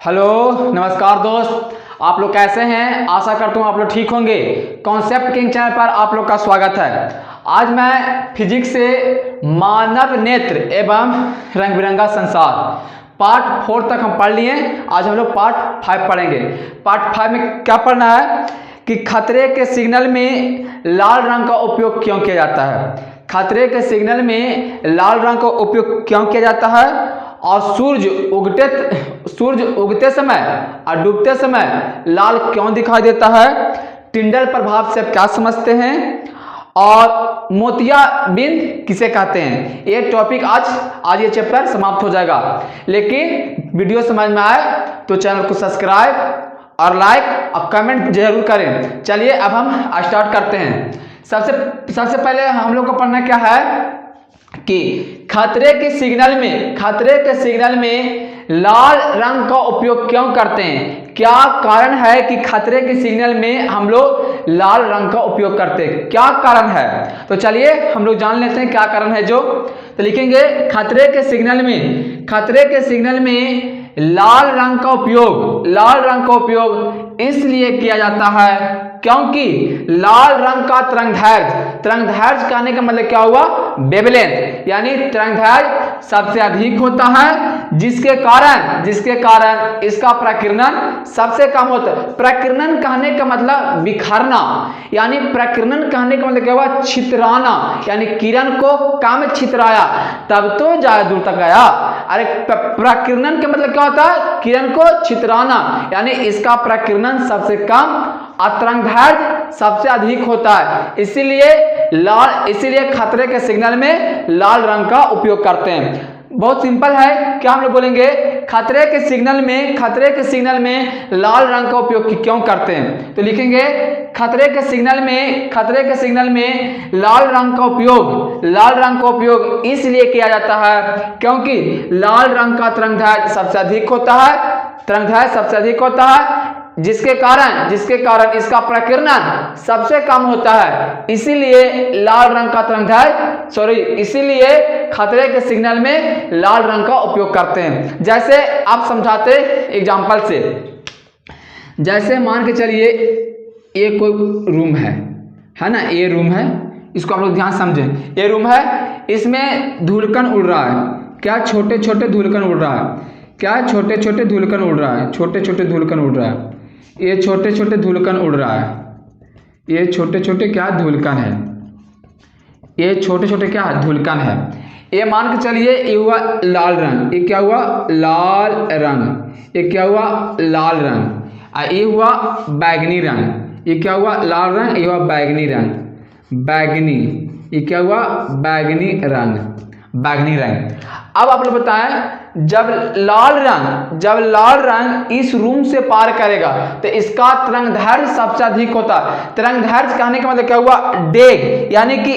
Hello नमस्कार दोस्त, आप लोग कैसे हैं। आशा करता हूँ आप लोग ठीक होंगे। कॉन्सेप्ट किंग चैनल पर आप लोग का स्वागत है। आज मैं फिजिक्स से मानव नेत्र एवं रंग बिरंगा संसार पार्ट 4 तक हम पढ़ लिए। आज हम लोग पार्ट 5 पढ़ेंगे। पार्ट 5 में क्या पढ़ना है कि खतरे के सिग्नल में लाल रंग का उपयोग क्यों किया जाता है। खतरे के सिग्नल में लाल रंग का उपयोग क्यों किया जाता है और सूर्य उगते समय और डूबते समय लाल क्यों दिखाई देता है। टिंडल प्रभाव से आप क्या समझते हैं और मोतियाबिंद किसे कहते हैं। ये टॉपिक आज ये चैप्टर समाप्त हो जाएगा। लेकिन वीडियो समझ में आए तो चैनल को सब्सक्राइब और लाइक और कमेंट जरूर करें। चलिए अब हम स्टार्ट करते हैं। सबसे पहले हम लोग को पढ़ना क्या है कि खतरे के सिग्नल में लाल रंग का उपयोग क्यों करते हैं। क्या कारण है कि खतरे के सिग्नल में हम लोग लाल रंग का उपयोग करते हैं, क्या कारण है। तो चलिए हम लोग जान लेते हैं क्या कारण है। तो लिखेंगे खतरे के सिग्नल में लाल रंग का उपयोग इसलिए किया जाता है क्योंकि लाल रंग का तरंगदैर्घ्य कहने का मतलब क्या हुआ, वेवलेंथ, यानी तरंगदैर्घ्य सबसे अधिक होता है जिसके कारण इसका प्रकीर्णन सबसे कम होता है। प्रकीर्णन कहने का मतलब बिखरना, यानी प्रकीर्णन कहने का मतलब क्या हुआ, छितराना, यानी किरण को कम छितराया तब तो ज्यादा दूर तक गया। अरे प्रकीर्णन का मतलब क्या होता है, किरण को छितराना, यानी इसका प्रकीर्णन सबसे कम और तरंगदैर्घ्य सबसे अधिक होता है। इसीलिए खतरे के सिग्नल में लाल रंग का उपयोग करते हैं। बहुत सिंपल है, क्या हम लोग बोलेंगे खतरे के सिग्नल में लाल रंग का उपयोग क्यों करते हैं। तो लिखेंगे खतरे के सिग्नल में लाल रंग का उपयोग इसलिए किया जाता है क्योंकि लाल रंग का तरंगदैर्घ्य सबसे अधिक होता है जिसके कारण इसका प्रकीर्णन सबसे कम होता है। इसीलिए खतरे के सिग्नल में लाल रंग का उपयोग करते हैं। जैसे आप समझाते एग्जांपल से, जैसे मान के चलिए ये कोई रूम है ना, ये रूम है, इसको आप लोग ध्यान समझें। ये रूम है, इसमें धूलकण उड़ रहा है। क्या छोटे छोटे धूलकण उड़ रहा है, ये छोटे छोटे धूलकण उड़ रहा है। ये छोटे छोटे धूलकण उड़ रहा है। ये छोटे छोटे क्या धूलकण है, ये छोटे छोटे क्या धूलकण है। ये मान के चलिए ये हुआ लाल रंग, ये क्या हुआ लाल रंग, ये क्या हुआ लाल रंग। ये हुआ बैगनी रंग, ये क्या हुआ लाल रंग, ये हुआ बैगनी रंग, बैगनी, ये क्या हुआ बैगनी रंग। अब आप लोग बताएं, जब लाल रंग इस रूम से पार करेगा तो इसका तरंगदैर्घ्य सबसे अधिक होता है। तरंगदैर्घ्य कहने का मतलब क्या हुआ, डेग, यानी कि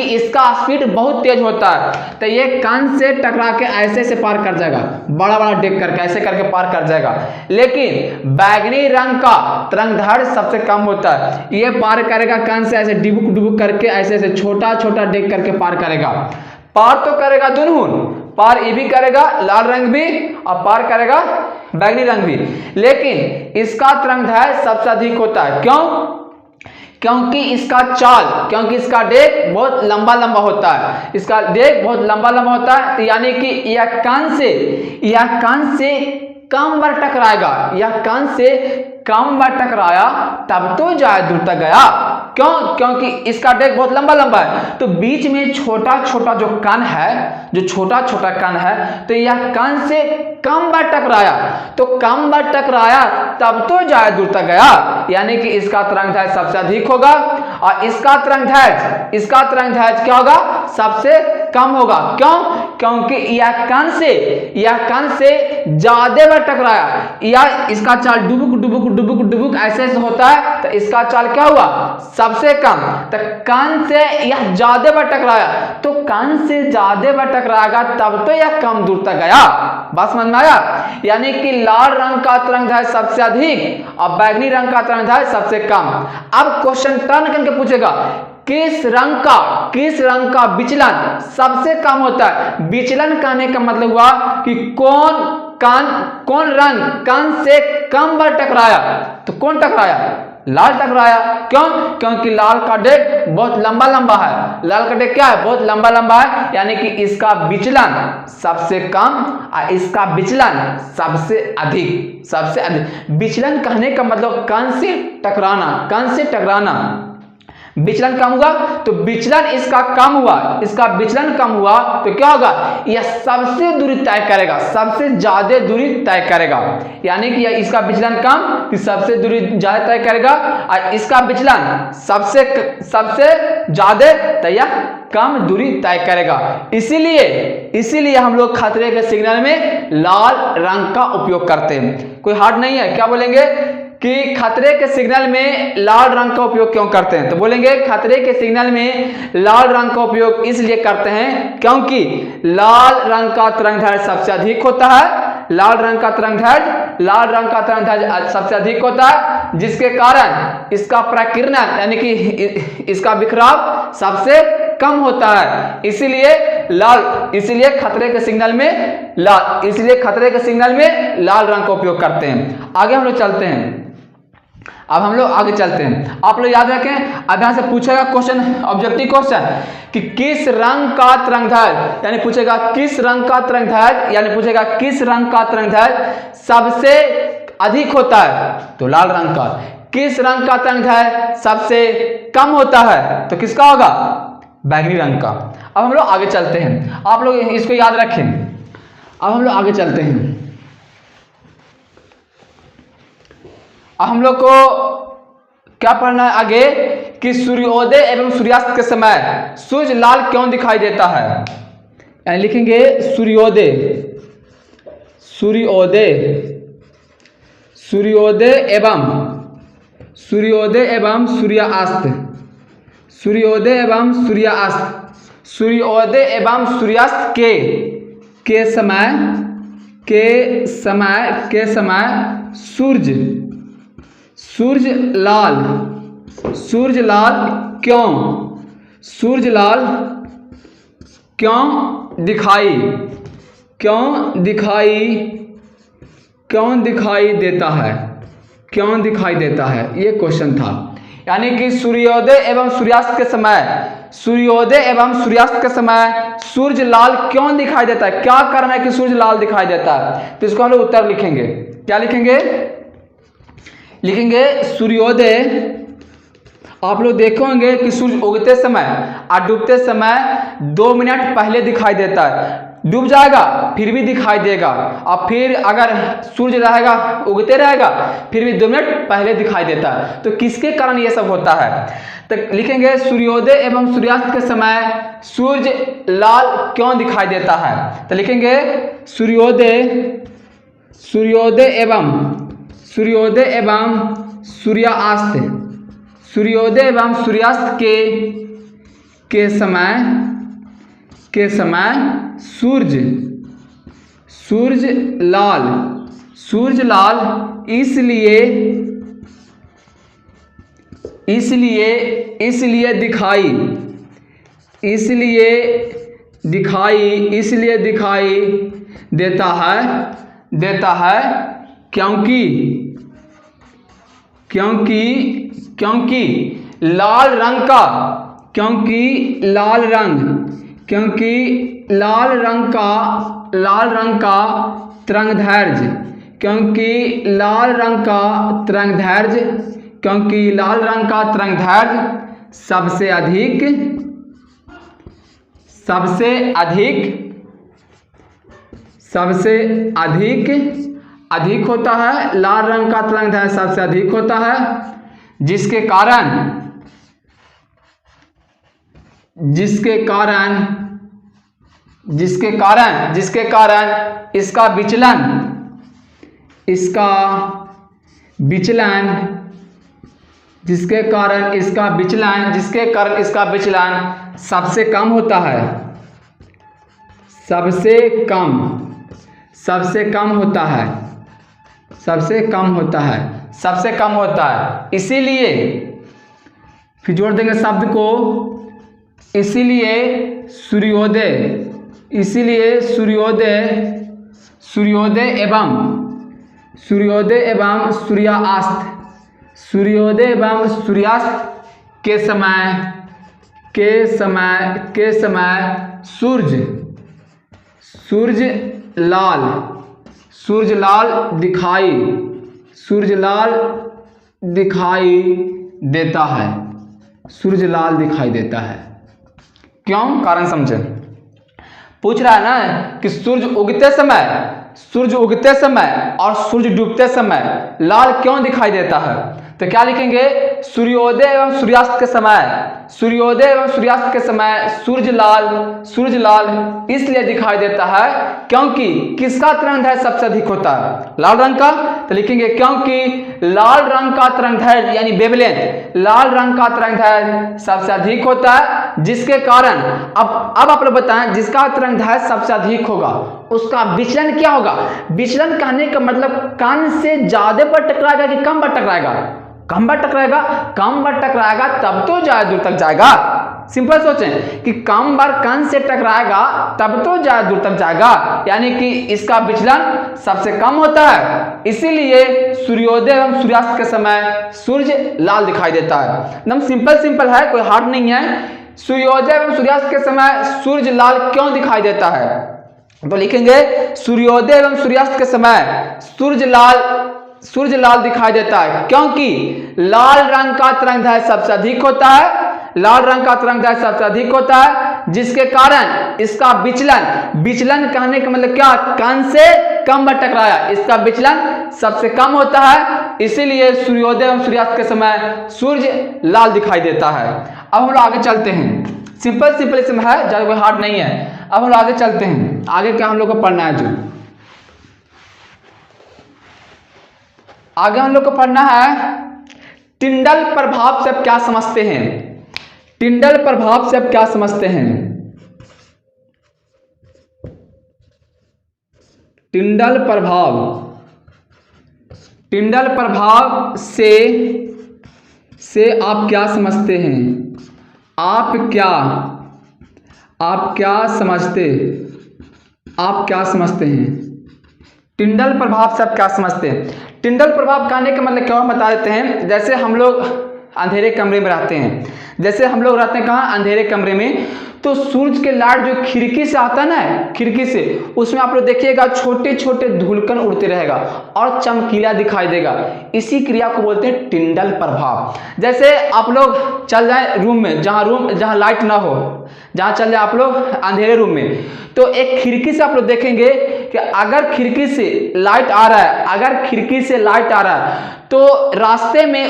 इसका स्पीड बहुत तेज होता है। तो ये कान से टकरा के ऐसे से पार कर जाएगा, बड़ा डेग करके ऐसे करके पार कर जाएगा। लेकिन बैगनी रंग का तरंगदैर्घ्य सबसे कम होता है, ये पार करेगा कान से ऐसे डुबुक करके ऐसे छोटा डेग करके पार करेगा। पार तो करेगा दोनों, पार ये भी करेगा लाल रंग भी और पार करेगा बैगनी रंग भी, लेकिन इसका तरंगदैर्घ्य सबसे अधिक होता है। क्यों? क्योंकि इसका डेग बहुत लंबा होता है। इसका डेग बहुत लंबा होता है, तो यानी कि यह कान से कम बार टकराया तब तो ज्यादा दूर तक गया। क्यों? क्योंकि इसका डेग बहुत लंबा है, तो बीच में छोटा जो कण है, तो यह कण से कम बार टकराया तब तो ज्यादा दूर तक गया, यानी कि इसका तरंगदैर्घ्य सबसे अधिक होगा और इसका तरंगदैर्घ्य क्या होगा, सबसे कम होगा। क्यों? क्योंकि यह कण से ज्यादा बार टकराया, या इसका चाल डुबुक ऐसे होता है, तो इसका चाल क्या हुआ, सबसे कम। तो कान से यह ज्यादा बार टकराया, तो कान से ज्यादा बार टकराएगा तब तो यह कम दूर तक गया। बात समझ में आया? यानी कि लाल रंग का तरंगदैर्घ्य सबसे अधिक और बैगनी रंग का तरंगदैर्घ्य सबसे कम। अब क्वेश्चन टर्न करके पूछेगा, किस रंग का विचलन सबसे कम होता है। विचलन कहने का मतलब हुआ कि कौन कौन रंग कण से कम बार टकराया? तो कौन टकराया? लाल टकराया। क्यों? क्योंकि लाल का डेग बहुत लंबा लंबा है। लाल का डेग क्या है? बहुत लंबा लंबा है, यानी कि इसका विचलन सबसे कम और इसका विचलन सबसे अधिक। सबसे अधिक विचलन कहने का मतलब कण से टकराना, कण से टकराना। विचलन कम हुआ तो विचलन इसका कम हुआ, इसका विचलन कम हुआ तो क्या होगा? यह सबसे दूरी तय करेगा, सबसे ज्यादा दूरी तय करेगा। यानी कि इसका विचलन कम कि सबसे दूरी ज्यादा तय करेगा, और इसका विचलन सबसे ज्यादा तय कम दूरी तय करेगा। इसीलिए हम लोग खतरे के सिग्नल में लाल रंग का उपयोग करते हैं। कोई हार्ड नहीं है। क्या बोलेंगे कि खतरे के सिग्नल में लाल रंग का उपयोग क्यों करते हैं? तो बोलेंगे खतरे के सिग्नल में लाल रंग का उपयोग इसलिए करते हैं क्योंकि लाल रंग का तरंगदैर्घ्य सबसे अधिक होता है। लाल रंग का तरंगदैर्घ्य सबसे अधिक होता है, जिसके कारण इसका प्रकीर्णन यानी कि इसका बिखराव सबसे कम होता है। इसीलिए खतरे के सिग्नल में लाल रंग का उपयोग करते हैं। आगे हम लोग चलते हैं। अब हम लोग आगे चलते हैं। आप लोग याद रखें, अब यहां से पूछेगा क्वेश्चन, ऑब्जेक्टिव क्वेश्चन, कि किस रंग का तरंगदैर्घ्य, यानी पूछेगा किस रंग का तरंगदैर्घ्य सबसे अधिक होता है? तो लाल रंग का। किस रंग का तरंगदैर्घ्य सबसे कम होता है? तो किसका होगा? बैंगनी रंग का। अब हम लोग आगे चलते हैं। आप लोग इसको याद रखें। अब हम लोग आगे चलते हैं। अब हम लोग को क्या पढ़ना है आगे, कि सूर्योदय एवं सूर्यास्त के समय सूर्य लाल क्यों दिखाई देता है? यानी लिखेंगे सूर्योदय एवं सूर्यास्त के समय सूर्य लाल क्यों दिखाई देता है? ये क्वेश्चन था। यानी कि सूर्योदय एवं सूर्यास्त के समय सूर्य लाल क्यों दिखाई देता है? क्या कारण है कि सूर्य लाल दिखाई देता है? तो इसको हम लोग उत्तर लिखेंगे। क्या लिखेंगे सूर्योदय। आप लोग देखोगे कि सूर्य उगते समय और डूबते समय 2 मिनट पहले दिखाई देता है। डूब जाएगा फिर भी दिखाई देगा, और फिर अगर सूर्य रहेगा उगते रहेगा फिर भी 2 मिनट पहले दिखाई देता है। तो किसके कारण ये सब होता है? तो लिखेंगे सूर्योदय एवं सूर्यास्त के समय सूर्य लाल क्यों दिखाई देता है? तो लिखेंगे सूर्योदय एवं सूर्यास्त के समय सूर्य लाल इसलिए दिखाई देता है क्योंकि लाल रंग का तरंगदैर्घ्य सबसे अधिक होता है। लाल रंग का तरंगदैर्घ्य सबसे अधिक होता है, जिसके कारण इसका विचलन सबसे कम होता है। इसीलिए फिर जोड़ देंगे शब्द को, इसीलिए सूर्योदय सूर्योदय एवं सूर्यास्त, सूर्योदय एवं सूर्यास्त के समय सूर्य लाल दिखाई देता है। सूर्य लाल दिखाई देता है। क्यों? कारण समझे। पूछ रहा है ना कि सूर्य उगते समय और सूर्य डूबते समय लाल क्यों दिखाई देता है, तो क्या लिखेंगे? सूर्योदय एवं सूर्यास्त के समय सूर्य लाल इसलिए दिखाई देता है क्योंकि किसका तरंगदैर्घ्य सबसे अधिक होता है? लाल रंग का। तो लिखेंगे क्योंकि लाल रंग का तरंगदैर्घ्य यानी वेवलेंथ, लाल रंग का तरंगदैर्घ्य सबसे अधिक होता है, जिसके कारण अब आप लोग बताएं, जिसका तरंगदैर्घ्य सबसे अधिक होगा उसका विचलन क्या होगा? विचलन कहने का मतलब कण से ज्यादा पर टकराएगा कि कम पर टकराएगा? कम पर टकराएगा तब तो ज्यादा दूर तक जाएगा। सिंपल सोचें कि कम बार कण से टकराएगा तब तो ज्यादा दूर तक जाएगा, यानी कि इसका विचलन सबसे कम होता है। इसीलिए सूर्योदय एवं सूर्यास्त के समय सूर्य लाल दिखाई देता है। एकदम सिंपल है, कोई हार्ड नहीं है। सूर्योदय एवं सूर्यास्त के समय सूर्य लाल क्यों दिखाई देता है? तो लिखेंगे सूर्योदय एवं सूर्यास्त के समय सूर्य लाल दिखाई देता है क्योंकि लाल रंग का तरंगदैर्घ्य सबसे अधिक होता है, जिसके कारण इसका विचलन कहने का मतलब क्या? कण से कम पर टकराया, इसका विचलन सबसे कम होता है, इसीलिए सूर्योदय एवं सूर्यास्त के समय सूर्य लाल दिखाई देता है। अब हम लोग आगे चलते हैं। सिंपल इसमें है, ज्यादा कोई हार्ड नहीं है। अब हम लोग आगे चलते हैं। आगे क्या हम लोग को पढ़ना है? जो आगे हम लोग को पढ़ना है टिंडल प्रभाव से आप क्या समझते हैं? टिंडल प्रभाव से आप क्या समझते हैं? टिंडल प्रभाव से आप क्या समझते हैं? आप क्या समझते हैं? टिंडल प्रभाव से आप क्या समझते हैं? टिंडल प्रभाव कहने का मतलब क्या बता देते हैं। जैसे हम लोग अंधेरे कमरे में रहते हैं, कहाँ? अंधेरे कमरे में, तो सूरज के लाइट जो खिड़की से आता है ना, खिड़की से, उसमें आप लोग देखिएगा छोटे छोटे धूलकण उड़ते रहेगा और चमकीला दिखाई देगा। इसी क्रिया को बोलते हैं टिंडल प्रभाव। जैसे आप लोग चल जाए रूम में, जहाँ लाइट ना हो, जहाँ चल जाए आप लोग अंधेरे रूम में, तो एक खिड़की से आप लोग देखेंगे कि अगर खिड़की से लाइट आ रहा है तो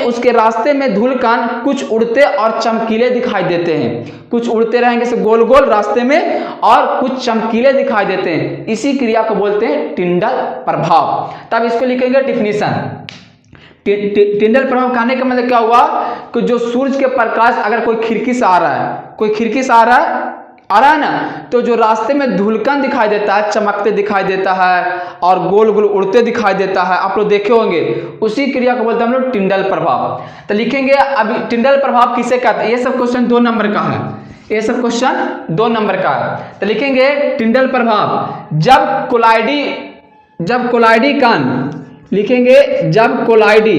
उसके रास्ते में धूलकण कुछ उड़ते और चमकीले दिखाई देते हैं। कुछ उड़ते रहेंगे से गोल गोल रास्ते में और कुछ चमकीले दिखाई देते हैं। इसी क्रिया को बोलते हैं टिंडल प्रभाव। तब इसको लिखेंगे डिफिनीशन। टिंडल प्रभाव कहने का मतलब क्या हुआ कि जो सूरज के प्रकाश अगर कोई खिड़की से आ रहा है ना, तो जो रास्ते में धूलकण दिखाई देता है, चमकते दिखाई देता है और गोल गोल उड़ते दिखाई देता है, आप लोग देखे होंगे, उसी क्रिया को बोलते हैं हम लोग टिंडल प्रभाव। तो लिखेंगे अभी टिंडल प्रभाव किसे कहते हैं? ये सब क्वेश्चन 2 नंबर का है। तो लिखेंगे टिंडल प्रभाव जब कोलाइडी कण, लिखेंगे जब कोलाइडी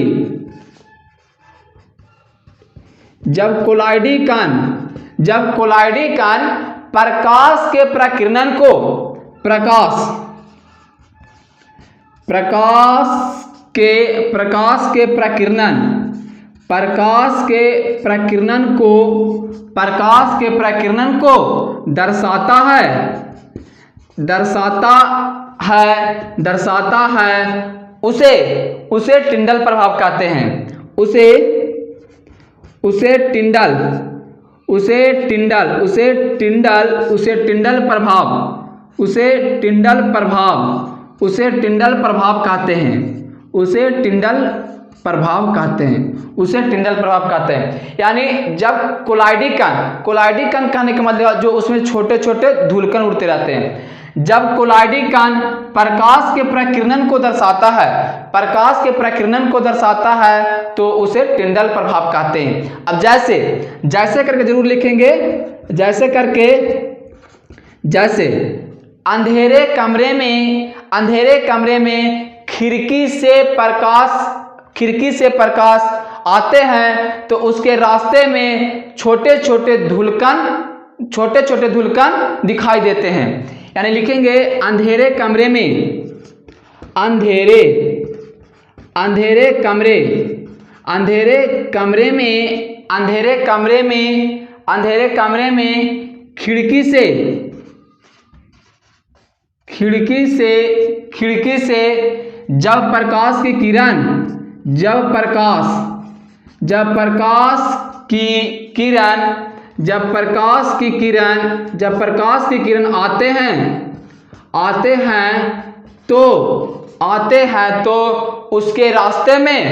कण प्रकाश के प्रकीर्णन को दर्शाता है, उसे टिंडल प्रभाव कहते हैं। उसे टिंडल प्रभाव कहते हैं। यानी जब कोलाइडी कण कहने का मतलब जो उसमें छोटे छोटे धूलकण उड़ते रहते हैं, जब कोलाइडी कण प्रकाश के प्रकीर्णन को दर्शाता है तो उसे टिंडल प्रभाव कहते हैं। अब जैसे करके जरूर लिखेंगे, जैसे अंधेरे कमरे में खिड़की से प्रकाश आते हैं तो उसके रास्ते में छोटे छोटे धुलकन दिखाई देते हैं। यानी लिखेंगे अंधेरे कमरे में खिड़की से जब प्रकाश की किरण आते हैं तो उसके रास्ते में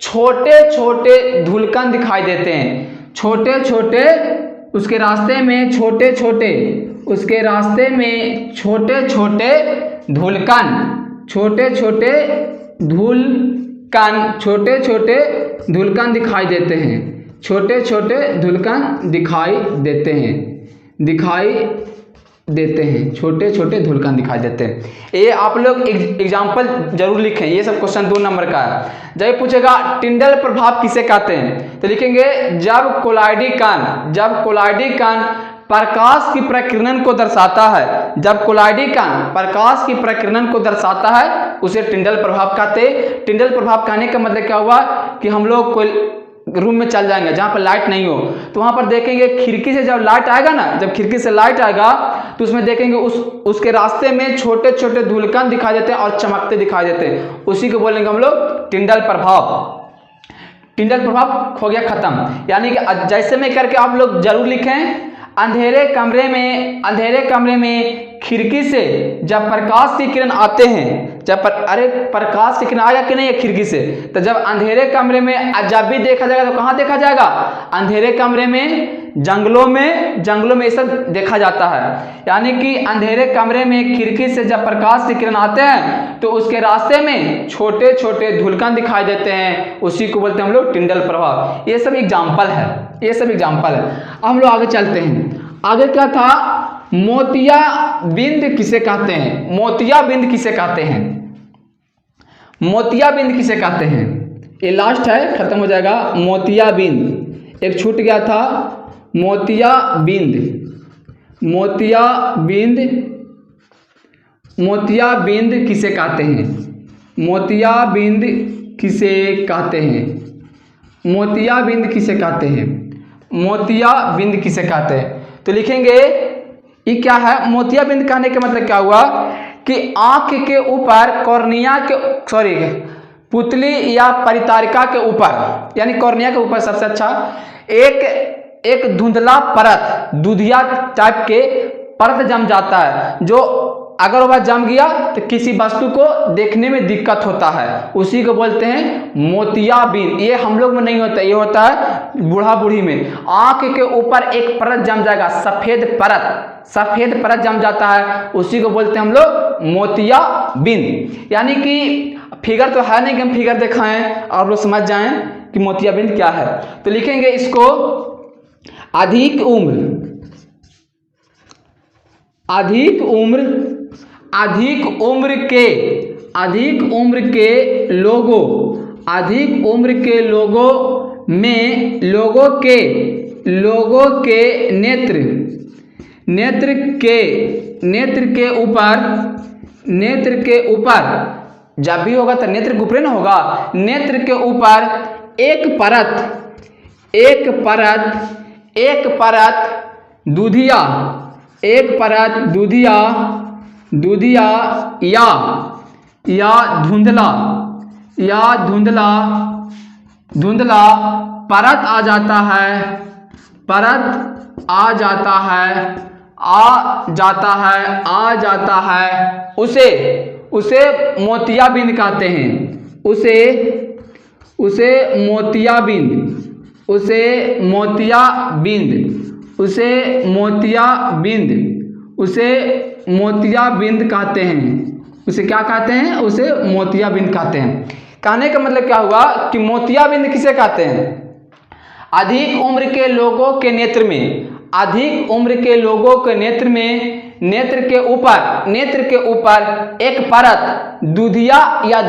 छोटे छोटे धुलकन दिखाई देते हैं। उसके रास्ते में छोटे छोटे धुलकन दिखाई देते हैं। ये आप लोग एग्जाम्पल जरूर लिखें, ये सब क्वेश्चन 2 नंबर का है। जब पूछेगा टिंडल प्रभाव किसे कहते हैं, तो लिखेंगे जब कोलाइडी कण प्रकाश की प्रकीर्णन को दर्शाता है, उसे टिंडल प्रभाव कहते हैं। टिंडल प्रभाव कहने का मतलब क्या हुआ कि हम लोग कोई रूम में चल जाएंगे जहाँ पर लाइट नहीं हो, तो वहाँ पर देखेंगे खिड़की से जब लाइट आएगा ना, जब खिड़की से लाइट आएगा तो उसमें देखेंगे उसके रास्ते में छोटे छोटे धुलकन दिखाई देते हैं और चमकते दिखाई देते हैं। उसी को बोलेंगे हम लोग टिंडल प्रभाव। टिंडल प्रभाव हो गया खत्म। यानी कि जैसे में करके आप लोग जरूर लिखें, अंधेरे कमरे में खिड़की से जब प्रकाश की किरण आते हैं, प्रकाश की किरण आएगा कि नहीं है खिड़की से, तो जब अंधेरे कमरे में जब भी देखा जाएगा तो कहाँ देखा जाएगा, अंधेरे कमरे में, जंगलों में ये सब देखा जाता है। यानी कि अंधेरे कमरे में खिड़की से जब प्रकाश की किरण आते हैं तो उसके रास्ते में छोटे छोटे धुलकन दिखाई देते हैं, उसी को बोलते हैं हम लोग टिंडल प्रभाव। ये सब एग्जाम्पल है। अब हम लोग आगे चलते हैं। आगे क्या था, मोतियाबिंद किसे कहते हैं? मोतियाबिंद किसे कहते हैं? ये लास्ट है, खत्म हो जाएगा। मोतियाबिंद एक छूट गया था। मोतियाबिंद किसे कहते हैं? मोतियाबिंद किसे कहते हैं? तो लिखेंगे ये क्या है, मोतियाबिंद कहने का मतलब क्या हुआ कि आंख के ऊपर पुतली या परितारिका के ऊपर, यानी कॉर्निया के ऊपर सबसे अच्छा एक धुंधला परत, दूधिया टाइप के परत जम जाता है, जो अगर वह जम गया तो किसी वस्तु को देखने में दिक्कत होता है, उसी को बोलते हैं मोतियाबिंद। ये हम लोग में नहीं होता, ये होता है बूढ़ा बूढ़ी में। आंख के ऊपर एक परत जम जाएगा, सफेद परत जम जाता है, उसी को बोलते हैं हम लोग मोतियाबिंद। यानी कि फिगर तो है नहीं कि हम फिगर दिखाएं और लोग समझ जाएं कि मोतियाबिंद क्या है। तो लिखेंगे इसको अधिक उम्र के लोगों में लोगों के नेत्र के ऊपर जब भी होगा तो नेत्र के ऊपर ना होगा, नेत्र के ऊपर एक परत दूधिया या धुंधला परत आ जाता है, उसे मोतियाबिंद कहते हैं। उसे मोतियाबिंद कहते हैं। उसे क्या कहते हैं? उसे मोतियाबिंद कहते हैं। कहने का मतलब क्या हुआ कि मोतियाबिंद किसे कहते हैं? अधिक उम्र के लोगों के नेत्र में, अधिक उम्र के लोगों के नेत्र में नेत्र के ऊपर एक परत दुधिया या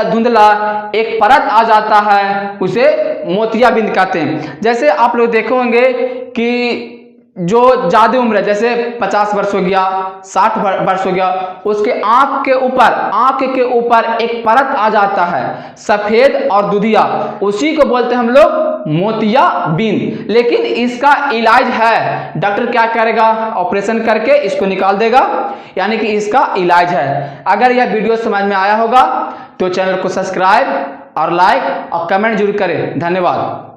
धुंधला एक परत आ जाता है, उसे मोतियाबिंद कहते हैं। जैसे आप लोग देखे होंगे कि जो ज्यादा उम्र है, जैसे 50 वर्ष हो गया, 60 वर्ष हो गया, उसके आंख के ऊपर एक परत आ जाता है सफेद और दुधिया, उसी को बोलते हैं हम लोग मोतियाबिंद। लेकिन इसका इलाज है, डॉक्टर क्या करेगा? ऑपरेशन करके इसको निकाल देगा, यानी कि इसका इलाज है। अगर यह वीडियो समझ में आया होगा तो चैनल को सब्सक्राइब और लाइक और कमेंट जरूर करें। धन्यवाद।